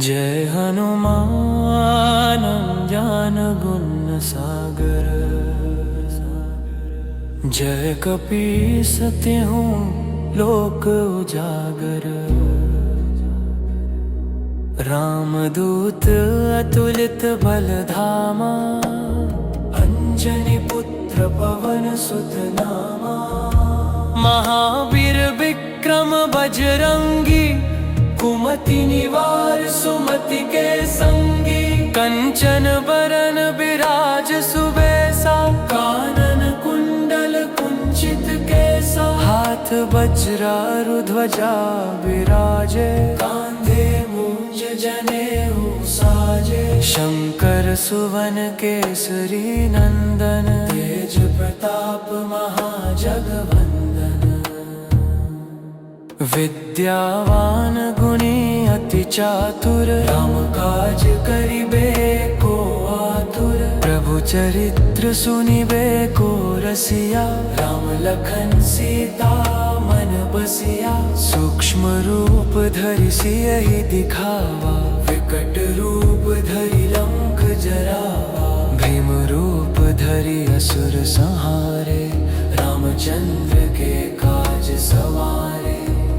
जय हनुमान ज्ञान गुण सागर। जय कपीस तिहु लोक उजागर। रामदूत अतुलित बल धामा। अंजनी पुत्र पवन सुत नामा। महावीर विक्रम बजरंगी। कुमति निवार सुमति के संगी। कंचन बरन बिराज सुबेसा। कानन कुंडल कुंचित केसा। हाथ वज्रा ध्वजा बिराजे। कांधे मूंज जनेऊ साजे। शंकर सुवन केसरी नंदन। तेज प्रताप महाजगवंदन। विद्यावान गुणी अति चातुर। राम काज करिबे को आतुर। प्रभु चरित्र सुनिबे को रसिया। राम लखन सीता मन बसिया। सूक्ष्म रूप धरि सियहि दिखावा। विकट रूप धरि लंक जरावा। भीम रूप धरि असुर संहारे। रामचंद्र के काज सवारे।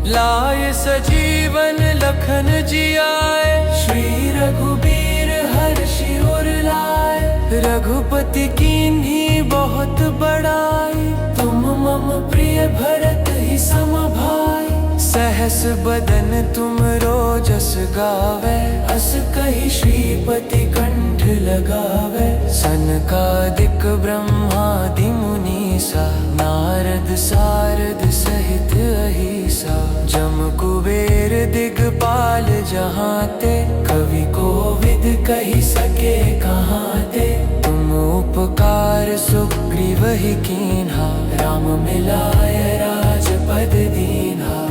लाए सजीवन लखन जियाए। श्री रघुबीर हर्षि उर लाए। रघुपति कीन्ही बहुत बड़ाई। तुम मम प्रिय भरत ही सम भाई। सहस बदन तुम रोजस गावे। अस कहि श्रीपति कंठ लगावे। सनकादिक ब्रह्मादि मुनीसा। नारद सारद सहित अहिसा। जम कुबेर दिगपाल जहाते। कवि कोविद कहि सके कहाते। तुम उपकार सुग्रीव ही कीन्हा। राम मिलाय राजपद दीन्हा।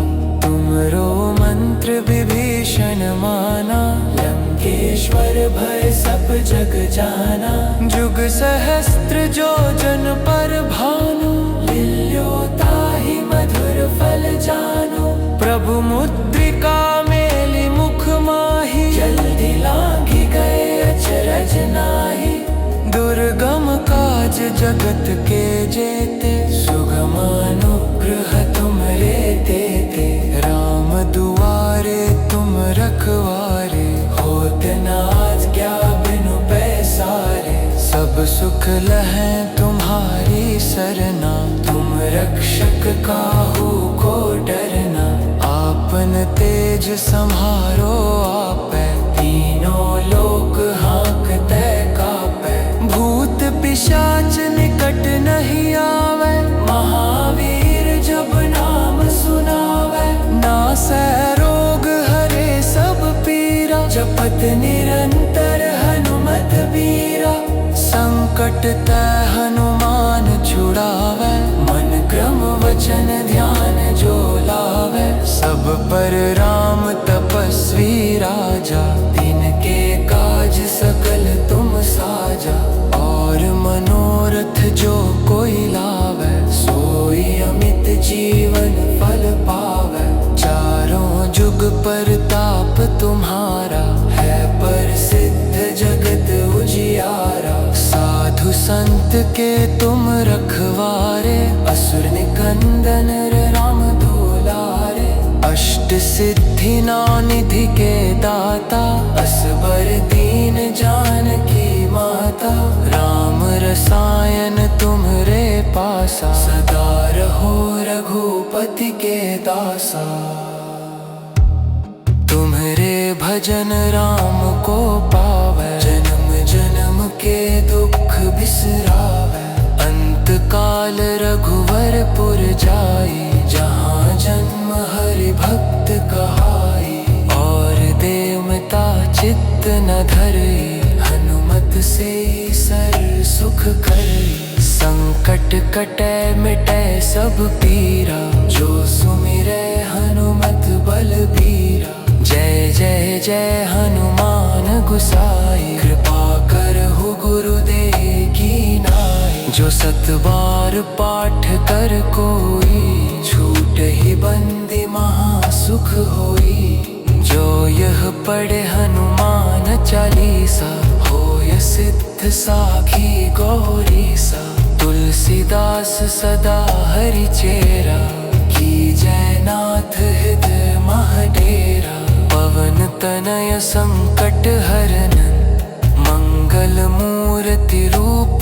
तुमरो मंत्र विभीषण माना। लंकेश्वर भय सब जग जाना। जुग सहस्त्र जो जन पर भानु। लिल्यो ताहि मधुर फल जानु। प्रभु मुद्रिका मेलि मुख माहि। जल्दी लांघि गए अचरज नाहि। दुर्गम काज जगत के जेते। सुगम अनुग्रह तुमरे तेते। राम दुआरे तुम रखवारे। होत न आज्ञा बिनु पैसारे। सब सुख लहै तुम्हारी सरना। तुम रक्षक काहू को डरना। आपन तेज सम्हारो आपै। तीनों लोक हाँकते कापै। भूत पिशाच निकट नहीं आवे। महावीर जब नाम सुनावे। नासै रोग हरे सब पीरा। जपत निरंतर हनुमत बीरा। संकट ते हनुमान छुड़ावे। मन क्रम वचन ध्यान जो लावे। सब पर राम तपस्वी राजा। तिनके काज सकल तुम साजा। और मनोरथ जो कोई लावे। सोई अमित जीवन फल पावे। चारों जुग परताप तुम्हारा। है प्रसिद्ध जगत उजियारा। साधु संत के तुम रखवारे। असुर निकंदन राम दुलारे। अष्ट सिद्धि नौ निधि के दाता। असबर दीन जानकी माता। राम रसायन तुम्हरे पासा। सदा रहो रघुपति के दासा। तुम्हरे भजन राम को पावे। जन्म जन्म के दुख बिसरावे। अंत काल रघुवर पुर जाई। जहाँ जन्म हरि भक्त कहाई। और देवता चित्त न धरई। हनुमत से सर सुख करई। संकट कटै मिटै सब पीरा। जो सुमिरै हनुमत बलबीरा। जय जय जय हनुमान गुसाई। कृपा करहु गुरुदेव की नाई। जो सत बार पाठ कर कोई। छूट ही बंदी महा सुख होई। जो यह पढ़े हनुमान चालीसा, होय सिद्ध साखी गौरी सा। तुलसीदास सदा हरि चेरा, कीजय नाथ हृदय महडेरा। पवन तनय संकट हरन, मंगल मूर्ति रूप।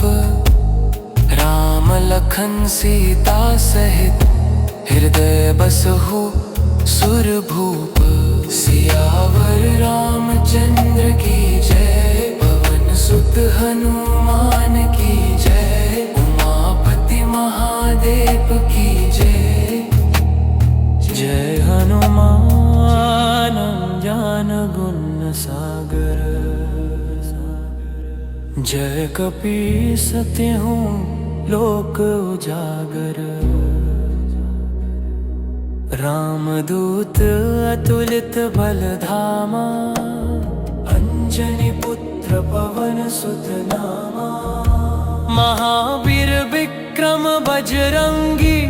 राम लखन सीता सहित, हृदय बसहु सुरभूप। सियावर रामचंद्र की जय, पवन सुत हनुमान की जय। उमापति महादेव की जय। जय हनुमान ज्ञान गुण सागर, जय कपीस तिहुँ लोक उजागर। रामदूत अतुलित बल धामा, अंजनी पुत्र पवन सुत नामा। महावीर विक्रम बजरंगी,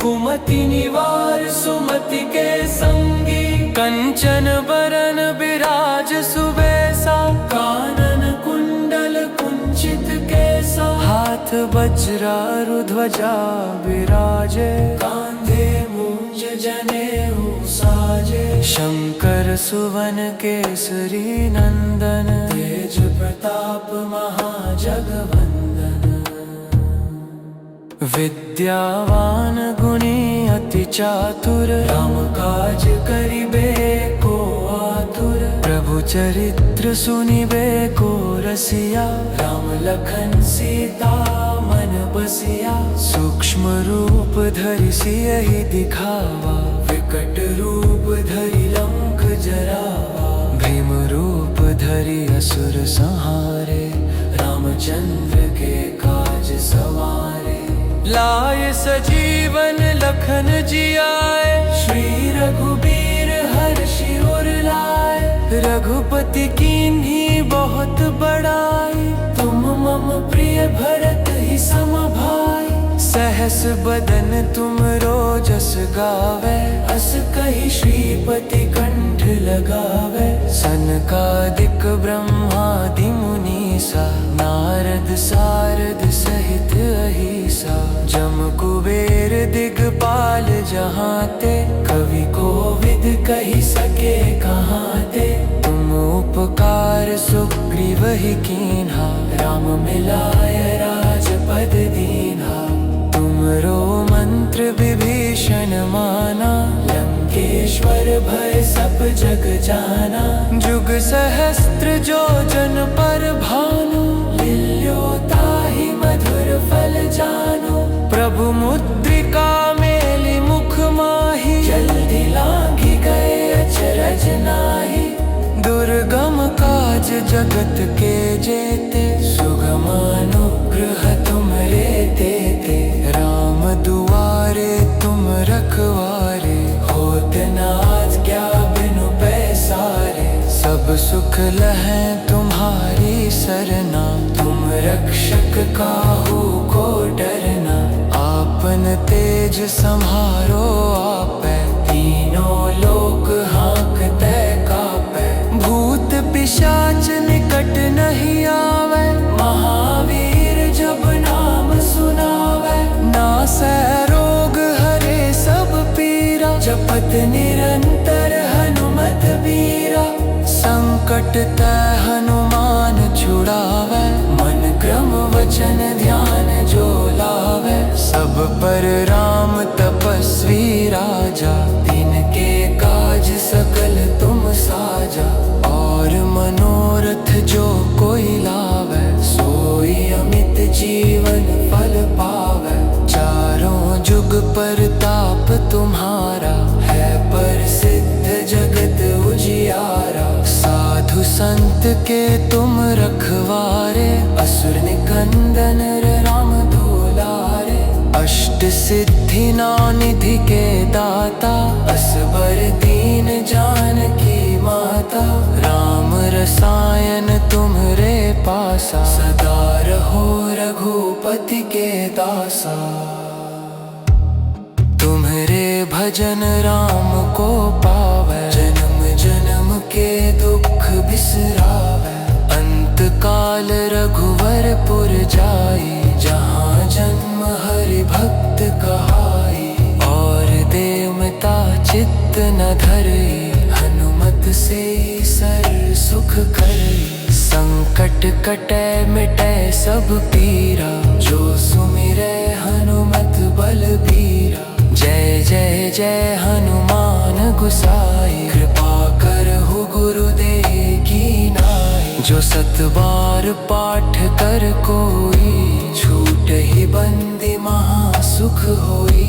कुमति निवार सुमति के संगी। कंचन बरन बिराज सुबेसा, कानन कुंडल कुंचित केसा। हाथ वज्रारु ध्वजा विराजे, कांधे मूंज जनेऊ साजे। शंकर सुवन केसरी नंदन, तेज प्रताप महाजगवंदन। विद्यावान गुणी अति चातुर, राम काज करिबे को आतुर। प्रभु चरित्र सुनिबे को रसिया, राम लखन सीता मन बसिया। सूक्ष्म रूप धरि सियहि दिखावा, विकट रूप धरि लंक जरावा। भीम रूप धरि असुर संहारे, रामचंद्र के काज सवारे। लाए सजीवन लखन जियाए, श्री रघुबीर हर्षि उर लाए। रघुपति कीन्ही बहुत बड़ाई, तुम मम प्रिय भरत ही सम भाई। सहस बदन तुम रोजस गावे, अस कहि श्रीपति कंठ लगावे। सनकादिक ब्रह्मादि मुनीसा, नारद सारद सहित अहीसा। जम कुबेर दिगपाल जहाते, कवि कोविद कहि सके कहाते। तुम उपकार सुग्रीव ही कीन्हा, राम मिलाय राजपद दीन्हा। तुमरो मंत्र विभीषण माना, लंकेश्वर भय सब जग जाना। जुग सहस्त्र जो जन पर भानु, लिल्यो ताहि मधुर फल जानु। प्रभु मुद्रिका मेलि मुख माहि, जल्दी लांघि गए अचरज नाहि। दुर्गम काज जगत के जेते, सुगम अनुग्रह तुमरे तेते। राम दुआरे तुम रखवारे, होत न आज्ञा बिनु पैसारे। सब सुख लहै तुम्हारी सरना, तुम रक्षक काहू को डरना। आपन तेज सम्हारो आपै, तीनों लोक हाँकते कापै। भूत पिशाच निकट नहीं आवे, महावीर जब नाम सुनावे। नासै रोग हरे सब पीरा, जपत निरंतर हनुमत बीरा। संकट ते हनुमान छुड़ावे, मन क्रम वचन ध्यान जो लावे। सब पर राम तपस्वी राजा, तिनके काज सकल तुम साजा। और मनोरथ जो कोई लावे, सोई अमित जीवन फल पावे। चारों जुग परताप तुम्हारा, है प्रसिद्ध जगत उजियारा। साधु संत के तुम रखवारे, असुर निकंदन राम दुलारे। अष्ट सिद्धि नौ निधि के दाता, असबर दीन जानकी माता। राम रसायन तुम्हरे पासा, सदा रहो रघुपति के दासा। तुम्हरे भजन राम को पावै, जन्म जन्म के दुख बिसरावै। काल रघुवरपुर जाई, जहाँ जन्म हरि भक्त कहाई। और देवता चित्त न धरई, हनुमत से सर सुख करई। संकट कटै मिटै सब पीरा, जो सुमिरै हनुमत बलबीरा। जय जय जय हनुमान गुसाई, कृपा करहु गुरुदेव की नाई। जो 7 बार पाठ कर कोई, छूट ही बंदी महासुख होई।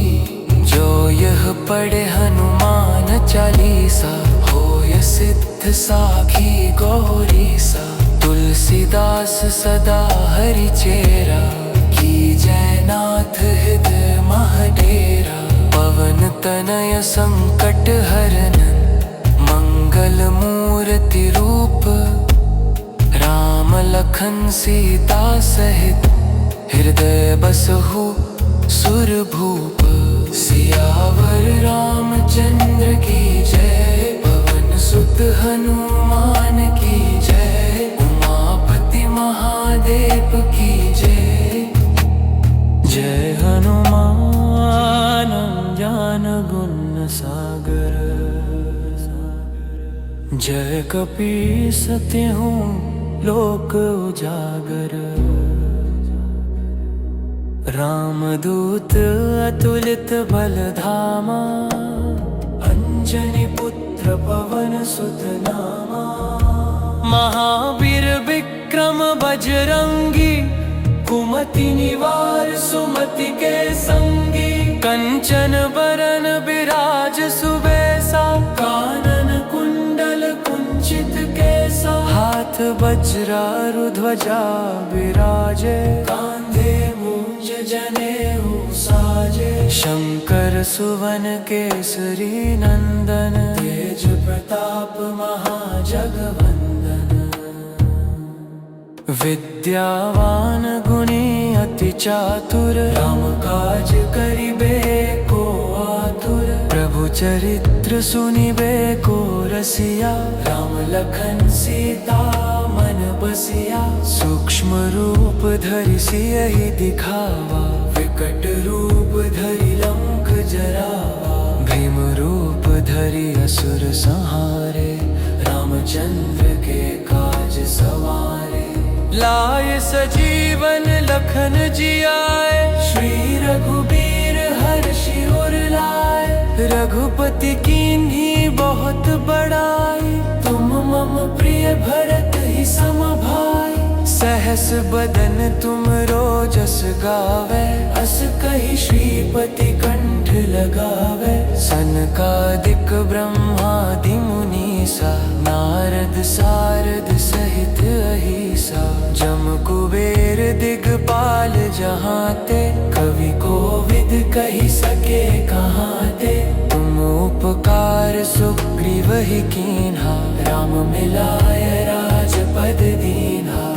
जो यह पढ़े हनुमान चालीसा, होय सिद्ध साखी गौरीसा। तुलसीदास सदा हरि चेरा, की जय नाथ हृदय महडेरा। पवन तनय संकट हरनन, मंगल मूर्ति रूप। राम लखन सीता सहित, हृदय बसहु सुरभूप। सियावर रामचंद्र की जय, पवन सुत हनुमान की जय। उमापति महादेव की जय। जय हनुमान ज्ञान गुण सागर, जय कपीस तिहुँ लोक उजागर। रामदूत अतुलित बल धामा, अंजनी पुत्र पवन सुत नामा। महावीर विक्रम बजरंगी, कुमति निवार सुमति के संगी। कंचन बरन बिराज सुबेसा, कानन कुंडल कुंचित केसा। हाथ वज्रारु ध्वजा विराजे, कांधे मूंज जनेऊ साजे। शंकर सुवन केसरी नंदन, तेज प्रताप महाजगवंदन। विद्यावान गुणी अति चातुर, राम काज करिबे को आतुर। प्रभु चरित्र सुनिबे को रसिया, राम लखन सीता मन बसिया। सूक्ष्म रूप धरि सियहि दिखावा, विकट रूप धरि लंक जरावा। भीम रूप धरि असुर संहारे, रामचंद्र के काज सवारे। लाए सजीवन लखन जियाए, श्री रघुबीर हर्षि उर लाए। रघुपति कीन्ही बहुत बड़ाई, तुम मम प्रिय भरत ही सम भाई। सहस बदन तुम रोजस गावे, अस कहि श्रीपति कंठ लगावे। सनकादिक ब्रह्मादि मुनीसा, नारद सारद सहित अहिसा। जम कुबेर दिगपाल जहाते, कवि कोविद कहि सके कहाते। तुम उपकार सुग्रीव ही कीन्हा, राम मिलाय राजपद दीन्हा।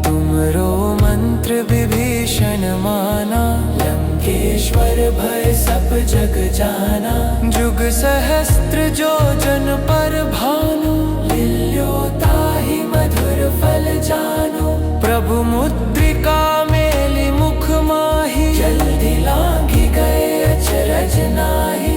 तुमरो मंत्र विभीषण माना, लंकेश्वर भय सब जग जाना। जुग सहस्त्र जो जन पर भानु, लिल्यो ताहि मधुर फल जानु। प्रभु मुद्रिका मेलि मुख माहि, जल्दी लांघि गए अचरज नाहि।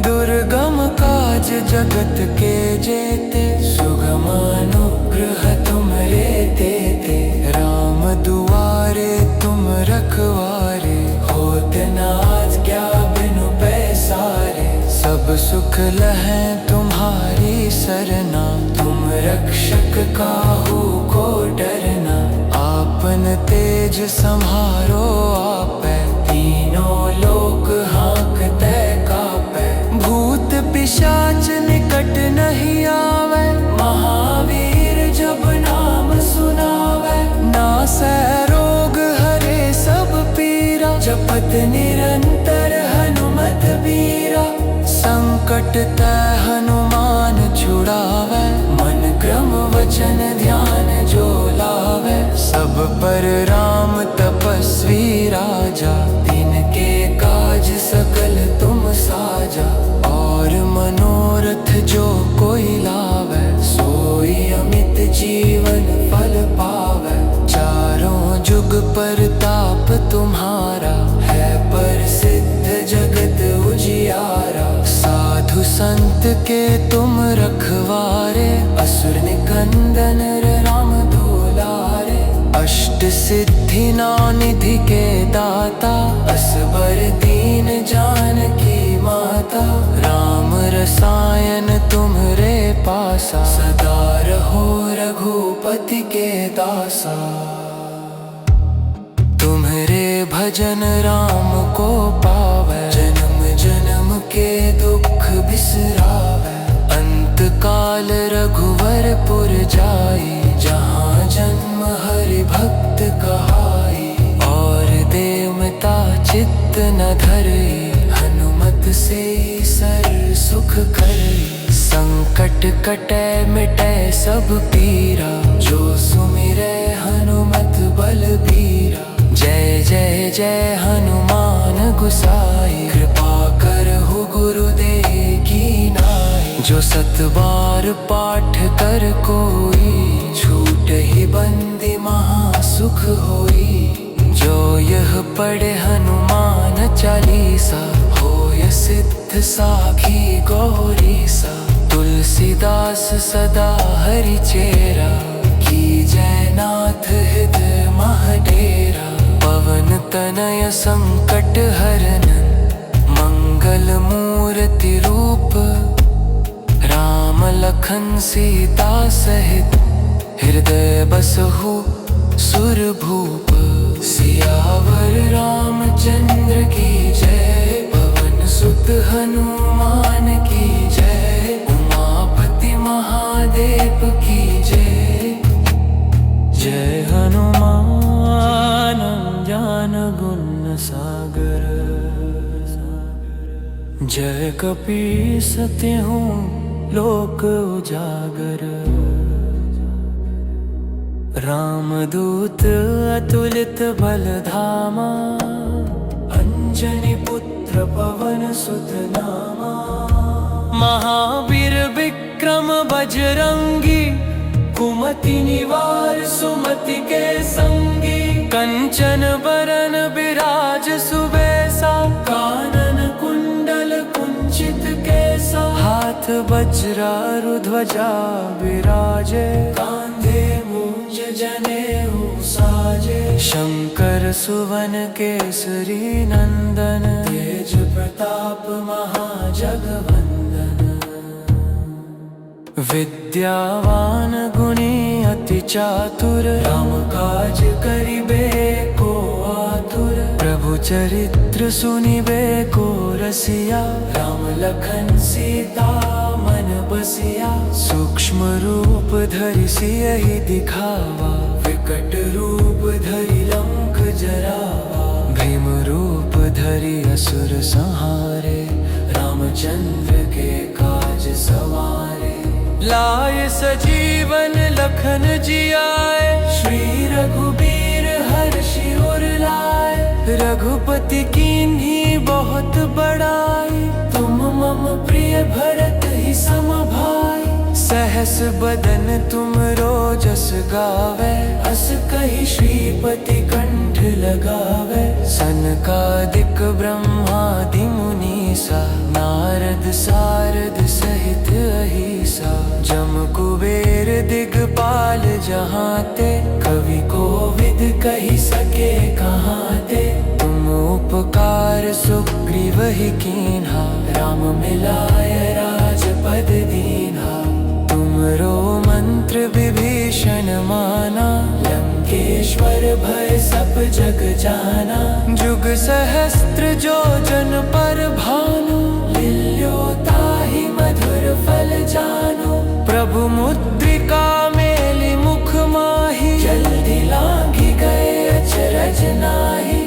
दुर्गम काज जगत के जेते, सुगम अनुग्रह तुमरे तेते। राम दुआरे तुम रखवारे, होत न आज्ञा बिनु पैसारे। सब सुख लहै तुम्हारी सरना, तुम रक्षक काहू को डरना। आपन तेज सम्हारो आपै, तीनों लोक हाँकते कापै। भूत पिशाच निकट नहीं आवे, महावीर जब नाम सुनावे। नासै रोग हरे सब पीरा, जपत निरंतर हनुमत बीरा। संकट ते हनुमान छुड़ावे, मन क्रम वचन ध्यान जो लावे। सब पर राम तपस्वी राजा, तिनके काज सकल तुम साजा। और मनोरथ जो कोई लावे, सोई अमित जीवन फल पावे। सिद्धि निधि के दाता, असबर दीन जानकी माता। राम रसायन तुम्हरे पासा, सदा रहो रघुपति के दासा। तुम्हरे भजन राम को पावै, जन्म जन्म के दुख बिसरावै। अंत काल रघुवरपुर जाई, जहाँ जन्म हरि भक्त कहाई। और देवता चित्त न धरई, हनुमत से सर सुख करई। संकट कटै मिटै सब पीरा, जो सुमिरै हनुमत बलबीरा। जय जय जय हनुमान गुसाई, कृपा करहु गुरुदेव की नाई। जो 7 बार पाठ कर कोई, छूटहि बंदी महा सुख होई। जो यह पढ़े हनुमान चालीसा, होय सिद्ध साखी गौरीसा। तुलसीदास सदा हरि चेरा, कीजय नाथ हृदय महडेरा। पवन तनय संकट हरन, मंगल मूर्ति रूप। राम लखन सीता सहित, हृदय बसहु सुरभूप। सियावर रामचंद्र की जय, पवन सुत हनुमान की जय। उमापति महादेव की जय। जय हनुमान ज्ञान गुण सागर, जय कपीस तिहुँ लोक उजागर। रामदूत अतुलित बल धामा, अंजनी पुत्र पवन सुत नामा। महावीर विक्रम बजरंगी, कुमति निवार सुमति के संगी। कंचन बरन बिराज सुबेसा, कानन कुंडल कुंचित केसा। हाथ वज्रारु ध्वजा विराजे, कांधे मूंज जनेऊ साजे। शंकर सुवन केसरी नंदन, तेज प्रताप महाजगवंदन। विद्यावान गुणी अति चातुर, राम काज करिबे को आतुर। प्रभु चरित्र सुनिबे को रसिया, राम लखन सीता मन बसिया। सूक्ष्म रूप धरि सियहि दिखावा, विकट रूप धरि लंक जरावा। भीम रूप धरि असुर संहारे, रामचंद्र के काज सवारे। लाए सजीवन लखन जियाए, श्री रघुबीर हर्षि उर लाए। रघुपति कीन्ही बहुत बड़ाई, तुम मम प्रिय भरत ही सम भाई। सहस बदन तुम रोजस गावे, अस कहि श्रीपति कंठ लगावे। सनकादिक ब्रह्मादि मुनीसा, नारद सारद सहित अहिसा। जम कुबेर दिगपाल जहाते, कवि कोविद कहि सके कहाते। तुम उपकार सुग्रीव ही कीन्हा, राम मिलाय राजपद दीन्हा। तुमरो मंत्र विभीषण माना, लंकेश्वर भय सब जग जाना। जुग सहस्त्र जो जन पर भानु, लिल्यो ताहि मधुर फल जानु। प्रभु मुद्रिका मेलि मुख माहि, जल्दी लांघि गए अचरज नाहि।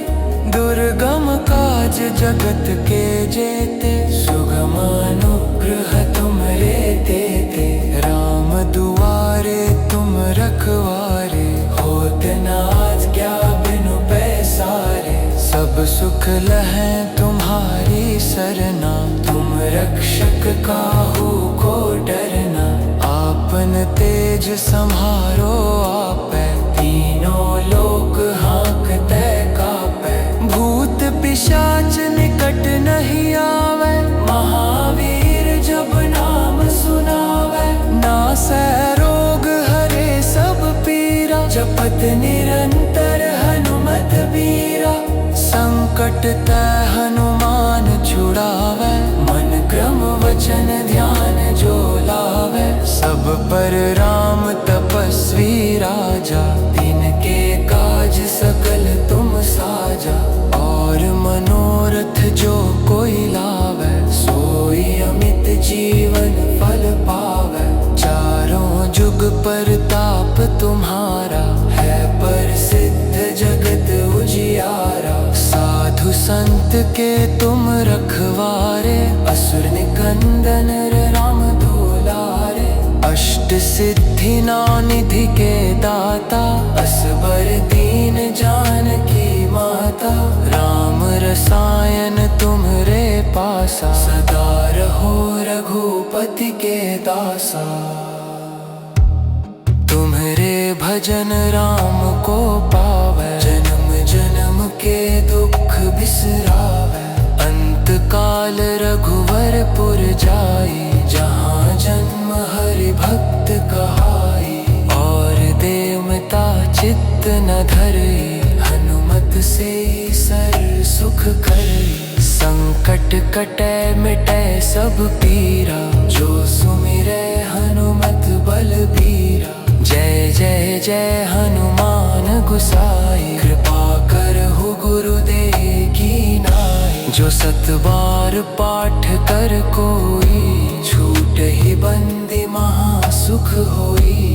दुर्गम काज जगत के जेते, सुगम अनुग्रह तुमरे तेते। राम दुआरे तुम रखवारे, होत न आज्ञा बिनु पैसारे। सब सुख लहै तुम्हारी सरना, तुम रक्षक काहू को डरना। आपन तेज सम्हारो आपै, तीनों लोक हाँकते कापै। भूत पिशाच निकट नहीं आवे, महावीर जब नाम सुनावे। नासै रोग हरे सब पीरा, जपत निरंतर बलबीरा। संकट ते हनुमान छुड़ावे, मन क्रम वचन ध्यान जो लावे। सब पर राम तपस्वी राजा, दिन के काज सकल तुम साजा। और मनोरथ जो कोई लावे, सोई अमित जीवन फल पावे। चारों जुग परताप तुम्हारा, है प्रसिद्ध जगत उजियारा। साधु संत के तुम रखवारे, असुर निकंदन राम दुलारे। अष्ट सिद्धि नौ निधि के दाता, असबर दीन जानकी माता। राम रसायन तुम्हरे पासा, सदा रहो रघुपति के दासा। तुम्हरे भजन राम को पावे, जन्म जन्म के दुख बिसरावे। अंत काल रघुवरपुर जाई, जहाँ जन्म हरि भक्त कहाई। और देवता चित्त न धरई, हनुमत से सर सुख करई। संकट कटे मिटे सब पीरा, जो सुमिरे हनुमत बलबीरा। जय जय जय हनुमान गुसाई, कृपा करहु गुरुदेव की नाई। जो सत बार पाठ कर कोई, छूट ही बंदी महासुख होई।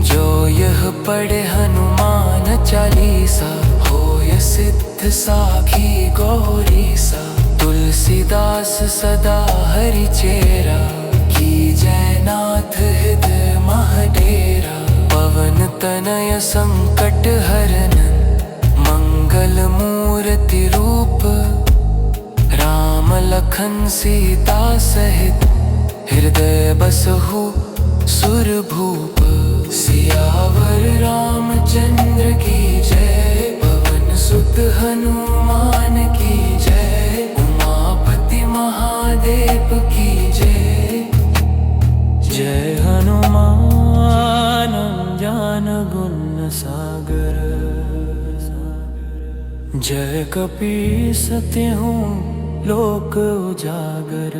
जो यह पढ़े हनुमान चालीसा, होय सिद्ध साखी गौरीसा। तुलसीदास सदा हरि चेरा, की जय नाथ हृदय महडेरा। पवन तनय संकट हरन, मंगल मूर्ति रूप। राम लखन सीता सहित, हृदय बसहु सुरभूप। सियावर रामचंद्र की जय, पवन सुत हनुमान की जय। उमापति महादेव की जय। जय हनुमान ज्ञान गुण सागर, जय कपीस तिहु लोक उजागर।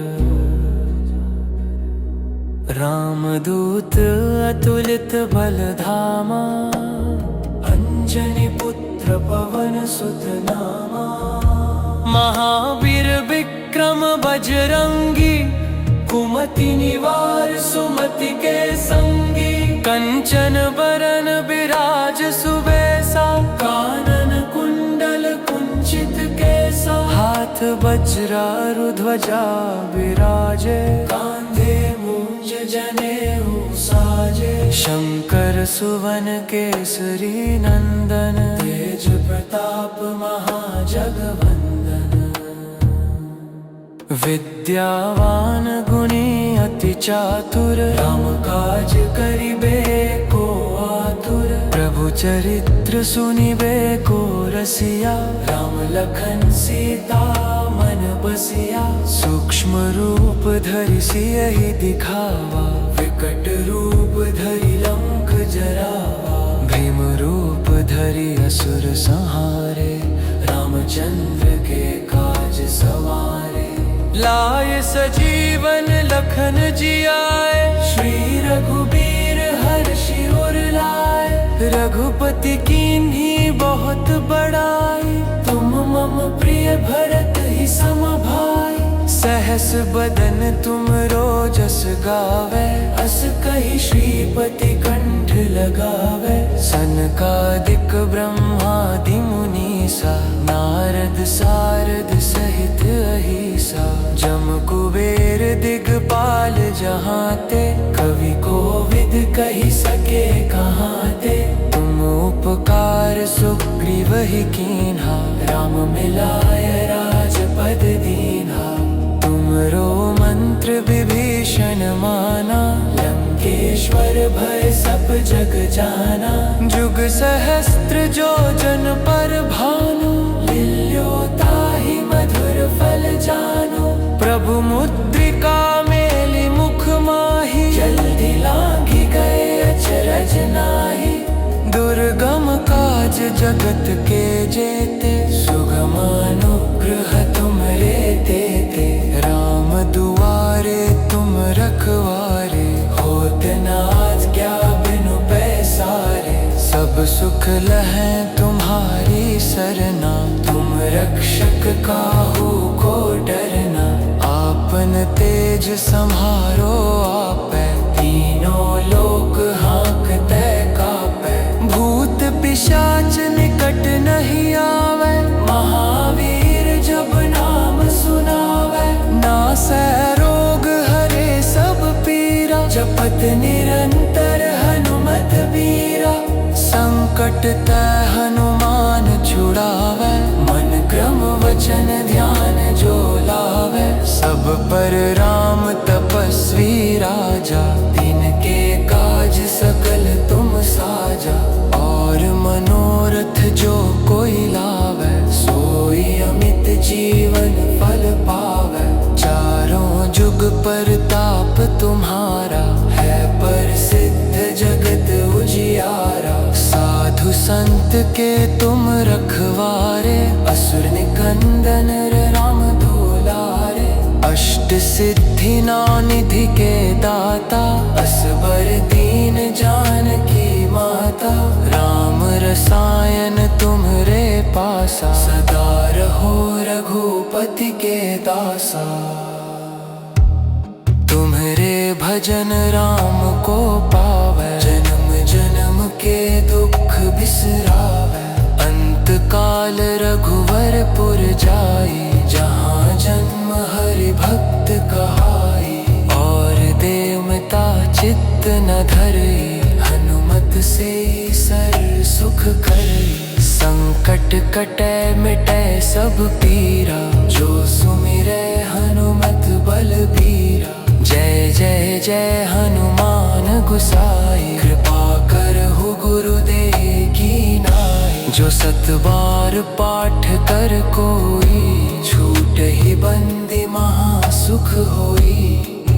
रामदूत अतुलित बल धामा, अंजनी पुत्र पवन सुत नामा। महावीर विक्रम बजरंगी, कुमति निवार सुमति के संगी। कंचन बरन बिराज सुबेसा, कानन कुंडल कुंचित केसा। हाथ वज्र ध्वजा विराजे, कांधे मूंज जनेऊ साजे। शंकर सुवन केसरी नंदन, तेज प्रताप महाजगवंदन। विद्यावान गुणी अति चातुर, राम काज करिबे को आतुर। प्रभु चरित्र सुनिबे को रसिया, राम लखन सीता मन बसिया। सूक्ष्म रूप धरि सियहि दिखावा, विकट रूप धरि लंक जरावा। भीम रूप धरि असुर संहारे, रामचंद्र के काज सवारे। लाए सजीवन लखन जियाए, श्री रघुबीर हर्षि उर लाए। रघुपति कीन्ही बहुत बड़ाई, तुम मम प्रिय भरत ही सम भाई। सहस बदन तुम रोजस गावे, अस कहि श्रीपति कंठ लगावे। सनकादिक ब्रह्मादि मुनीसा, नारद सारद सहित अहिसा। जम कुबेर दिगपाल जहाते, कवि कोविद कहि सके कहाते। तुम उपकार सुग्रीव ही कीन्हा, राम मिलाय राजपद दीन्हा। तुमरो मंत्र विभीषण माना, लंकेश्वर भय सब जग जाना। जुग सहस्त्र जो जन पर भानु, लिल्यो ताहि मधुर फल जानु। प्रभु मुद्रिका मेलि मुख माहि, जल्दी लांघि गए अचरज नाहि। दुर्गम काज जगत के जेते, सुगमानुग्रह तुमरे देते। राम दुआरे तुम रखवारे, होत न आज्ञा बिनु पैसारे। सब सुख लहै तुम्हारी सरना, तुम रक्षक काहू को डरना। आपन तेज सम्हारो आपै, तीनों लोक हाँकते कापै। भूत पिशाच निकट नहीं आवे, महावीर जब नाम सुनावे। नासै रोग हरे सब पीरा, जपत निरंतर हनुमत बीरा। संकट ते हनुमान छुड़ावे, मन क्रम वचन ध्यान जो लावे। सब पर राम तपस्वी राजा, तिनके काज सकल तुम साजा। और मनोरथ जो कोई लावे, सोई अमित जीवन फल पावे। चारों जुग परताप तुम्हारा, है प्रसिद्ध जगत उजियारा। साधु संत के तुम रखवारे, असुर निकंदन राम दुलारे। अष्ट सिद्धि नौ निधि के दाता, असबर दीन जानकी माता। राम रसायन तुम्हरे पासा, सदा रहो रघुपति के दासा। तुम्हरे भजन राम को पावै, जन्म जन्म के दुख बिसरावै। अंत काल रघुवरपुर जाई, जहाँ जन्म हरि भक्त कहाई। और देवता चित्त न धरई, हनुमत से सर सुख करई। संकट कटै मिटै सब पीरा, जो सुमिरै हनुमत बलबीरा। जय जय जय हनुमान गुसाई, कृपा करहु गुरुदेव की नाई। जो सत बार पाठ कर कोई, छूटहि बंदी महा सुख होई।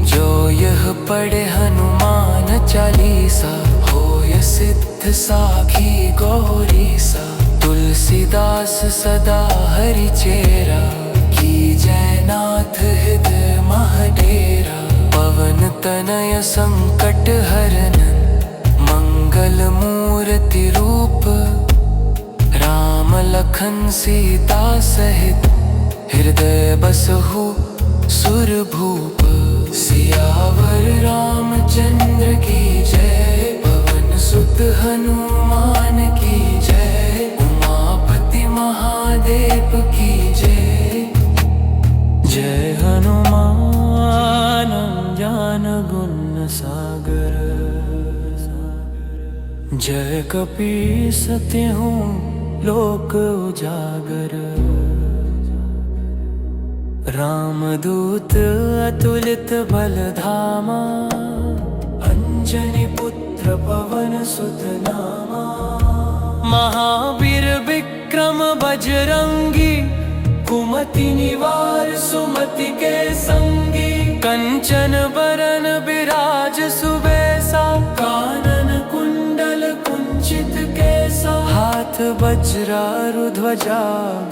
जो यह पढ़े हनुमान चालीसा, होय सिद्ध साखी गौरीसा। तुलसीदास सदा हरि चेरा, कीजय नाथ हृदय मह डेरा। पवन तनय संकट हरन, मंगल मूर्ति रूप। राम लखन सीता सहित, हृदय बसहु सुर भूप। सियावर रामचंद्र की जय, पवन सुत हनुमान की जय। उमापति महादेव की जय। जय हनुमान ज्ञान गुण सागर, जय कपीस तिहुँ लोक उजागर। रामदूत अतुलित बल धामा, अंजनी पुत्र पवन सुत नामा। महावीर विक्रम बजरंगी, कुमति निवार सुमति के संगी। कंचन बरन बिराज सुबेसा, कानन कुंडल कुंचित केसा। हाथ वज्रारु ध्वजा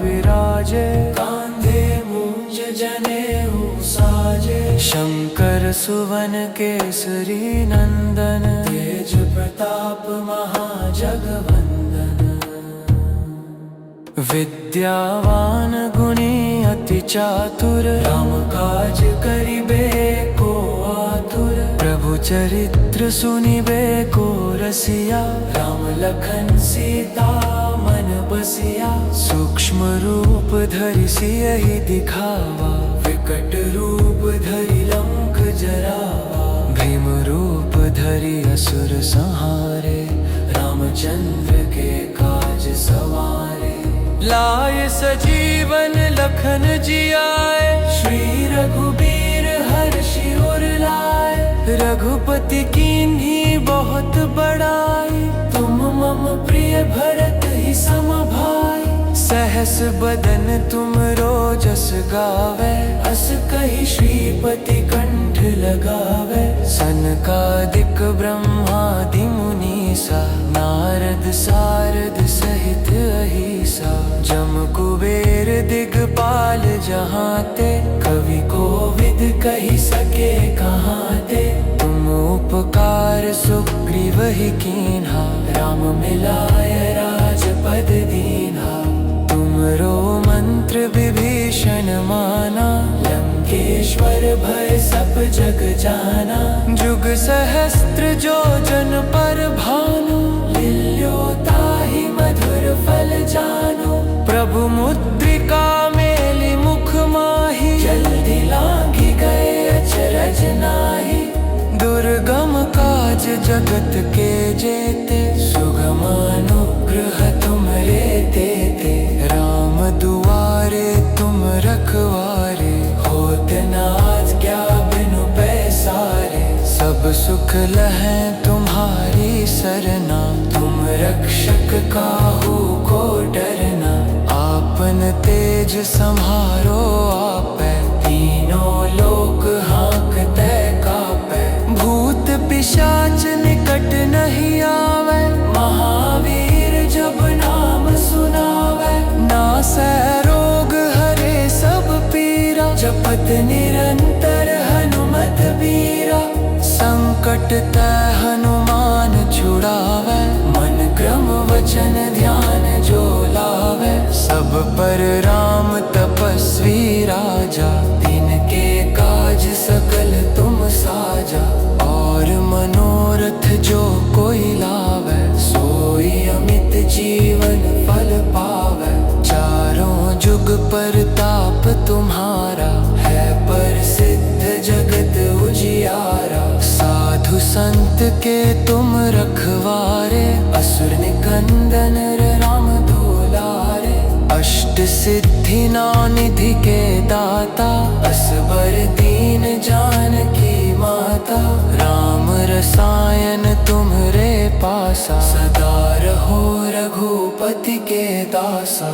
विराजे, कांधे मूंज जनेऊ साजे। शंकर सुवन केसरी नंदन, तेज प्रताप महाजगवंदन। विद्यावान गुणी अति चातुर, राम काज करिबे को आतुर। प्रभु चरित्र सुनिबे को रसिया, राम लखन सीता मन बसिया। सूक्ष्म रूप धरि सियहि दिखावा, विकट रूप धरि लंक जरावा। भीम रूप धरि असुर संहारे, रामचंद्र के काज सवारे। लाए सजीवन लखन जियाए, श्री रघुबीर हर्षि उर लाए। रघुपति कीन्ही बहुत बड़ाई, तुम मम प्रिय भरत ही सम भाई। सहस बदन तुम रोजस गावे, अस कहि श्रीपति कंठ लगावे। सनकादिक ब्रह्मादि मुनीसा, नारद सारद सहित कुबेर दिगपाल जहाँ ते, कवि कोविद कही सके कहाँ ते। तुम उपकार सुग्रीव ही कीन्हा, राम मिलाय राजपद दीन्हा। तुमरो मंत्र विभीषण माना, लंकेश्वर भय सब जग जाना। जुग सहस्त्र जो जन पर भानु, लिल्योताहि मधुर फल जानो। प्रभु मुद्रिका मेलि मुख माहि, जल्दी लांघि गए अचरज नाहि। दुर्गम काज जगत के जेते, सुगम अनुग्रह तुमरे तेते। राम दुआरे तुम रखवारे, होत न आज्ञा बिनु पैसारे। सब सुख लहै तुम्हारी सरना, तुम रक्षक काहू को डरना। आपन तेज सम्हारो आपै, तीनों लोक हाँकते कापै। भूत पिशाच निकट नहीं आवे, महावीर जब नाम सुनावे। नासै रोग हरे सब पीरा, जपत निरंतर हनुमत बीरा। संकट ते हनुमान छुड़ावे, मन क्रम वचन ध्यान जो लावे। सब पर राम तपस्वी राजा, तिनके काज सकल तुम साजा। और मनोरथ जो कोई लावे, सोई अमित जीवन फल पावे। चारों जुग परताप तुम्हारा, है प्रसिद्ध जगत उजियारा। साधु संत के तुम रखवारे, असुर निकंदन राम दुलारे। अष्ट सिद्धि नौ निधि के दाता, असबर दीन जानकी माता। राम रसायन तुम्हरे पासा, सदा रहो रघुपति के दासा।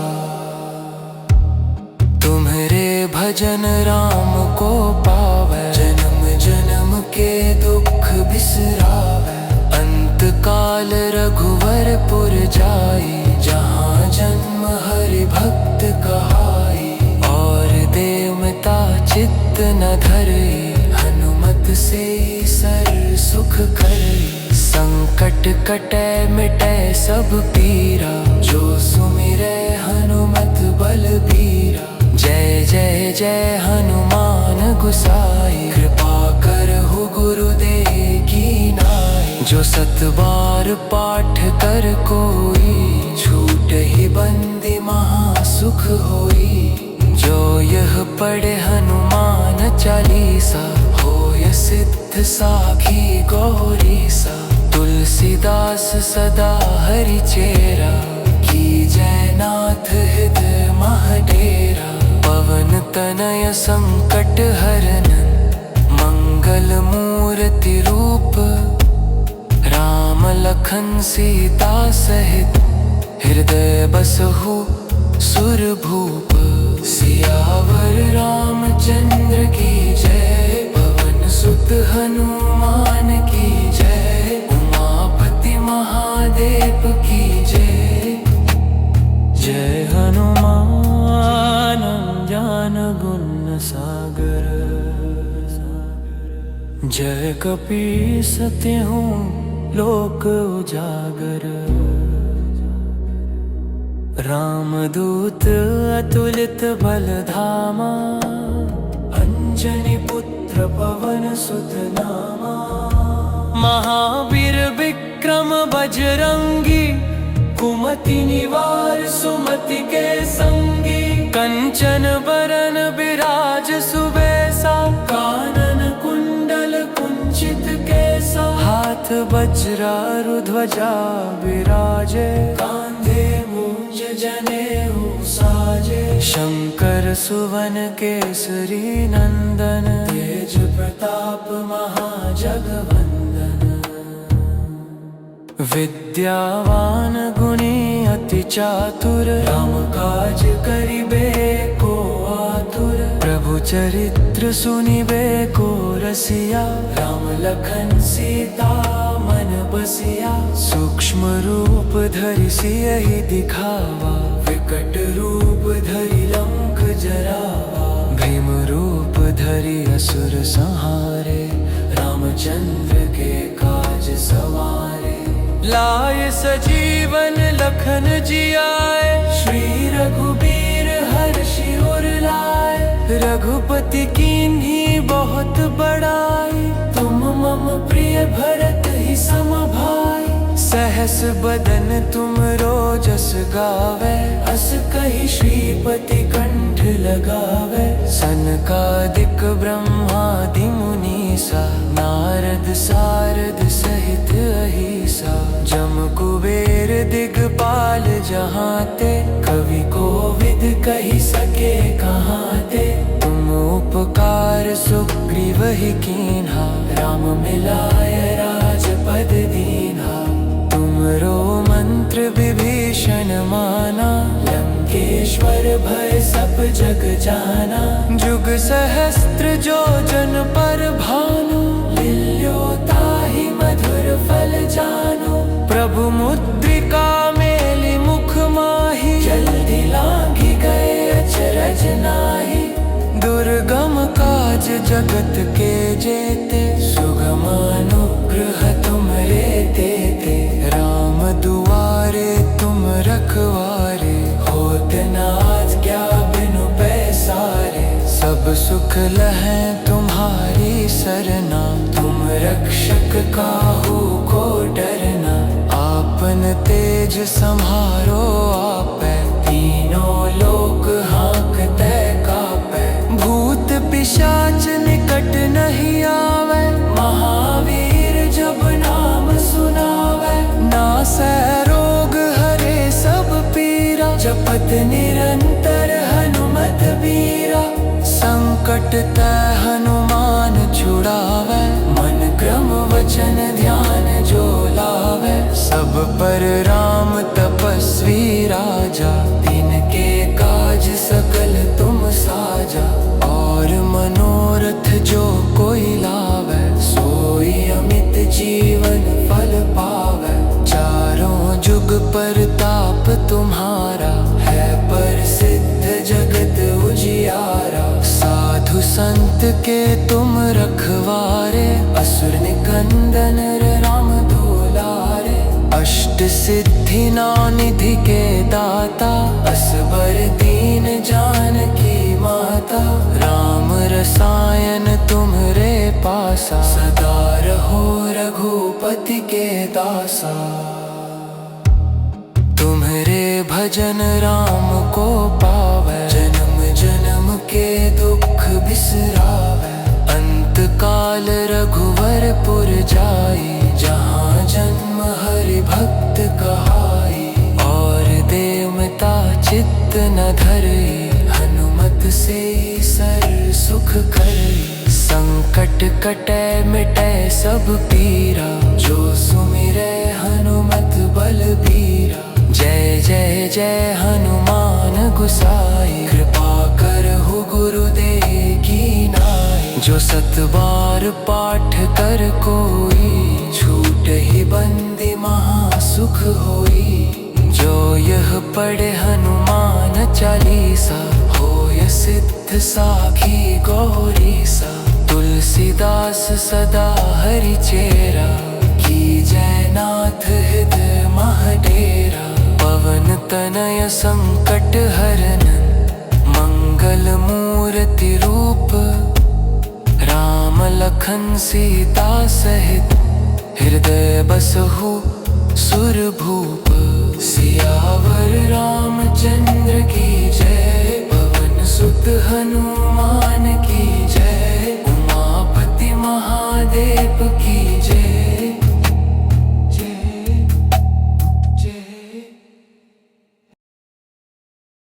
तुम्हरे भजन राम को पावै, जन्म जन्म के दुख बिसरावै। अंत काल रघुवरपुर जाई, जहाँ जन्म हरि भक्त कहाई। और देवता चित्त न धरई, हनुमत से सर सुख करई। संकट कटै मिटै सब पीरा, जो सुमिरै हनुमत बलबीरा। जय जय जय हनुमान गुसाई, कृपा करहु गुरुदेव की नाई। जो सत बार पाठ कर कोई, छूटहि बंदी महा सुख होई। जो यह पढ़े हनुमान चालीसा, होय सिद्ध साखी गौरीसा। तुलसीदास सदा हरि चेरा, कीजय नाथ हृदय मह डेरा। पवन तनय संकट हरनन, मंगल मूर्ति रूप। राम लखन सीता सहित, हृदय बसहु सुरभूप। सियावर रामचंद्र की जय, पवन सुत हनुमान की जय। उमापति महादेव की जय। जय हनुमान ज्ञान गुण सागर, जय कपीस तिहु लोक उजागर। रामदूत अतुलित बल धामा, अंजनी पुत्र पवन सुत नामा। महावीर विक्रम बजरंगी, कुमति निवार सुमति के संगी। कंचन बरन बिराज सुबेसा, कानन कुंडल कुंचित केसा। हाथ वज्रारु ध्वजा विराजे, कांधे मूंज जनेऊ साजे। शंकर सुवन केसरी नंदन, तेज प्रताप महाजगवंदन। विद्यावान गुणी अति चातुर, राम काज करिबे को आतुर। प्रभु चरित्र सुनिबे को रसिया, राम लखन सीता मन बसिया। सूक्ष्म रूप धरि सियहि दिखावा, विकट विकट रूप धरि लंक जरावा, भीम रूप धरि असुर संहारे, रामचंद्र के काज सवारे। लाए सजीवन लखन जियाए, श्री रघुबीर हर्षि उर लाए। रघुपति कीन्ही बहुत बड़ाई, तुम मम प्रिय भरत ही सम भाई। सहस बदन तुम रोजस गावे, अस कहि श्रीपति कंठ लगावे। सनकादिक ब्रह्मादि मुनीसा, नारद सारद सहित अहिसा। जम कुबेर दिगपाल जहाते, कवि कोविद कहि सके कहाते। तुम उपकार सुग्रीव ही कीन्हा, राम मिलाय राजपद दीन्हा। तुमरो मंत्र विभीषण माना, लंकेश्वर भय सब जग जाना। जुग सहस्त्र जो जन पर भानु, लिल्यो ताहि मधुर फल जानु। प्रभु मुद्रिका मेलि मुख माहि, जल्दी लांघि गए अचरज नाहि। दुर्गम काज जगत के जेते, सुगम अनुग्रह तुमरे तेते। राम दुआरे तुम रखवारे, होत न आज्ञा बिनु पैसारे। सब सुख लहै तुम्हारी सरना, तुम रक्षक काहू को डरना। आपन तेज सम्हारो आपै, तीनों लोक हाँकते कापै। भूत पिशाच निकट नहीं आवे, महावीर जब नाम सुनावे। नासै रोग हरे सब पीरा, जपत निरंतर हनुमत बीरा। संकट ते हनुमान छुड़ावे, मन क्रम वचन ध्यान जो लावे। सब पर राम तपस्वी राजा, तिनके काज सकल तुम साजा। और मनोरथ जो कोई लावे, सोई अमित जीवन फल पावे। चारों जुग परताप तुम्हारा, है प्रसिद्ध जगत उजियारा। साधु संत के तुम रखवारे, असुर निकंदन राम दुलारे। अष्ट सिद्धि निधि के दाता, असबर दीन जानकी माता। राम रसायन तुम्हरे पासा, सदा रहो रघुपति के दासा। तुम्हरे भजन राम को पावे, जन्म जन्म के दुख बिसरावे। अंत काल रघुवर पुर जाई, जहाँ जन्म हरि भक्त कहाई। और देवता चित्त न धरई, हनुमत से सर सुख करई। संकट कटै मिटै सब पीरा, जो सुमिरै हनुमत बलबीरा। जय जय जय हनुमान गुसाई, कृपा करहु गुरुदेव की नाई। जो सत बार पाठ कर कोई, छूटहि बंदी महा सुख होई। जो यह पढ़े हनुमान चालीसा, होय सिद्ध साखी गौरीसा। तुलसीदास सदा हरि चेरा, कीजय नाथ हृदय मह डेरा। पवन तनय संकट हरन, मंगल मूर्ति रूप। राम लखन सीता सहित, हृदय बसहु सुर भूप। सियावर रामचंद्र की जय, पवन सुत हनुमान